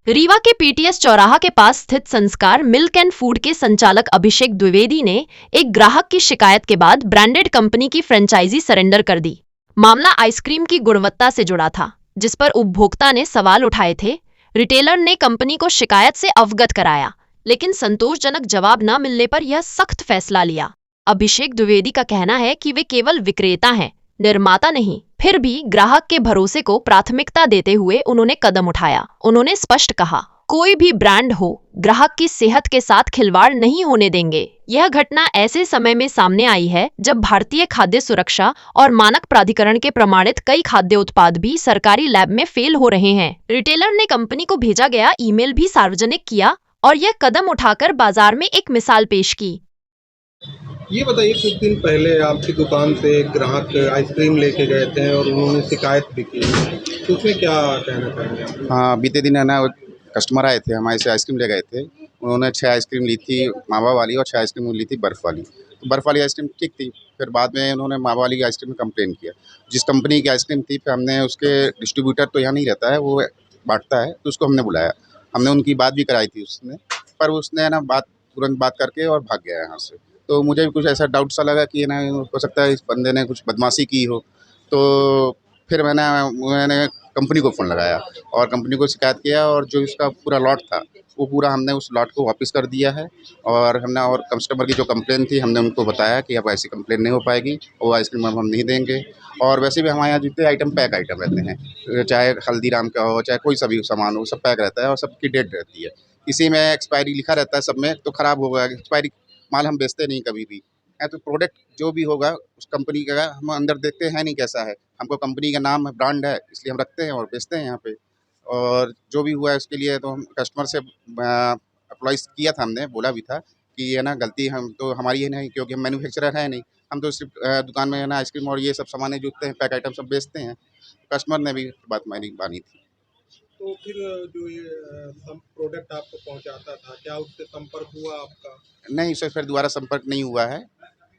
रीवा के पीटीएस चौराहा के पास स्थित संस्कार मिल्क एंड फूड के संचालक अभिषेक द्विवेदी ने एक ग्राहक की शिकायत के बाद ब्रांडेड कंपनी की फ्रेंचाइजी सरेंडर कर दी। मामला आइसक्रीम की गुणवत्ता से जुड़ा था, जिस पर उपभोक्ता ने सवाल उठाए थे। रिटेलर ने कंपनी को शिकायत से अवगत कराया, लेकिन संतोषजनक जवाब न मिलने पर यह सख्त फैसला लिया। अभिषेक द्विवेदी का कहना है कि वे केवल विक्रेता हैं, निर्माता नहीं। फिर भी ग्राहक के भरोसे को प्राथमिकता देते हुए उन्होंने कदम उठाया। उन्होंने स्पष्ट कहा, कोई भी ब्रांड हो, ग्राहक की सेहत के साथ खिलवाड़ नहीं होने देंगे। यह घटना ऐसे समय में सामने आई है जब भारतीय खाद्य सुरक्षा और मानक प्राधिकरण के प्रमाणित कई खाद्य उत्पाद भी सरकारी लैब में फेल हो रहे हैं। रिटेलर ने कंपनी को भेजा गया ईमेल भी सार्वजनिक किया और यह कदम उठाकर बाजार में एक मिसाल पेश की। ये बताइए, कुछ दिन पहले आपकी दुकान से एक ग्राहक आइसक्रीम लेके गए थे और उन्होंने शिकायत भी की, तो उसमें क्या कहना चाहेंगे आप? हाँ, बीते दिन है ना, कस्टमर आए थे हमारे से, आइसक्रीम ले गए थे। उन्होंने 6 आइसक्रीम ली थी मावा वाली और 6 आइसक्रीम ली थी बर्फ़ वाली। तो बर्फ़ वाली आइसक्रीम ठीक थी, फिर बाद में उन्होंने मावा वाली आइसक्रीम में कंप्लेन किया। जिस कंपनी की आइसक्रीम थी, फिर हमने उसके डिस्ट्रीब्यूटर तो यहाँ नहीं रहता है, वो बाँटता है, तो उसको हमने बुलाया। हमने उनकी बात भी कराई थी उसने, पर उसने है ना तुरंत बात करके और भाग गया यहाँ से। तो मुझे भी कुछ ऐसा डाउट सा लगा कि ना, हो सकता है इस बंदे ने कुछ बदमाशी की हो। तो फिर मैंने कंपनी को फ़ोन लगाया और कंपनी को शिकायत किया, और जो इसका पूरा लॉट था, वो पूरा हमने उस लॉट को वापस कर दिया है। और कस्टमर की जो कंप्लेन थी, हमने उनको बताया कि अब ऐसी कंप्लेन नहीं हो पाएगी, वो आइसक्रीम अब हम नहीं देंगे। और वैसे भी हमारे यहाँ जितने आइटम पैक आइटम रहते हैं, चाहे हल्दीराम का हो, चाहे कोई सा भी सामान हो, सब पैक रहता है और सबकी डेट रहती है। इसी में एक्सपायरी लिखा रहता है सब में, तो ख़राब होगा। एक्सपायरी माल हम बेचते नहीं कभी भी। तो प्रोडक्ट जो भी होगा उस कंपनी का हम अंदर देखते हैं नहीं कैसा है। हमको कंपनी का नाम है, ब्रांड है, इसलिए हम रखते हैं और बेचते हैं यहाँ पे। और जो भी हुआ है उसके लिए तो हम कस्टमर से अप्लाइज़ किया था, हमने बोला भी था कि ये ना गलती हम तो हमारी है नहीं, क्योंकि हम मैन्युफैक्चरर है नहीं। हम तो सिर्फ़ दुकान में है ना आइसक्रीम और ये सब सामानें जोतते हैं, पैक आइटम सब बेचते हैं। कस्टमर ने भी बात मानी थी। तो फिर जो ये प्रोडक्ट आपको पहुंचाता था, क्या उससे संपर्क हुआ आपका? नहीं, उससे फिर दोबारा संपर्क नहीं हुआ है।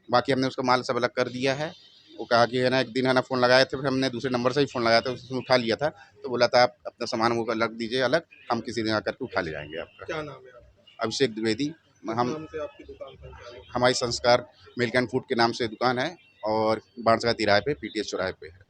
बाकी हमने उसका माल सब अलग कर दिया है। वो कहा कि है ना, एक दिन है ना फ़ोन लगाए थे, फिर हमने दूसरे नंबर से ही फ़ोन लगाया था, उसने उठा लिया था। तो बोला था, आप अपना सामान वो अलग दीजिए अलग, हम किसी दिन आकर के उठा ले जाएँगे आपका। क्या नाम है आपका? अभिषेक द्विवेदी। किस हम नाम से आपकी दुकान संचालित है? हमारी संस्कार मिल्क एंड फूड के नाम से दुकान है और बाणसा तिराहे पे, पीटीएस चौराहे पे है।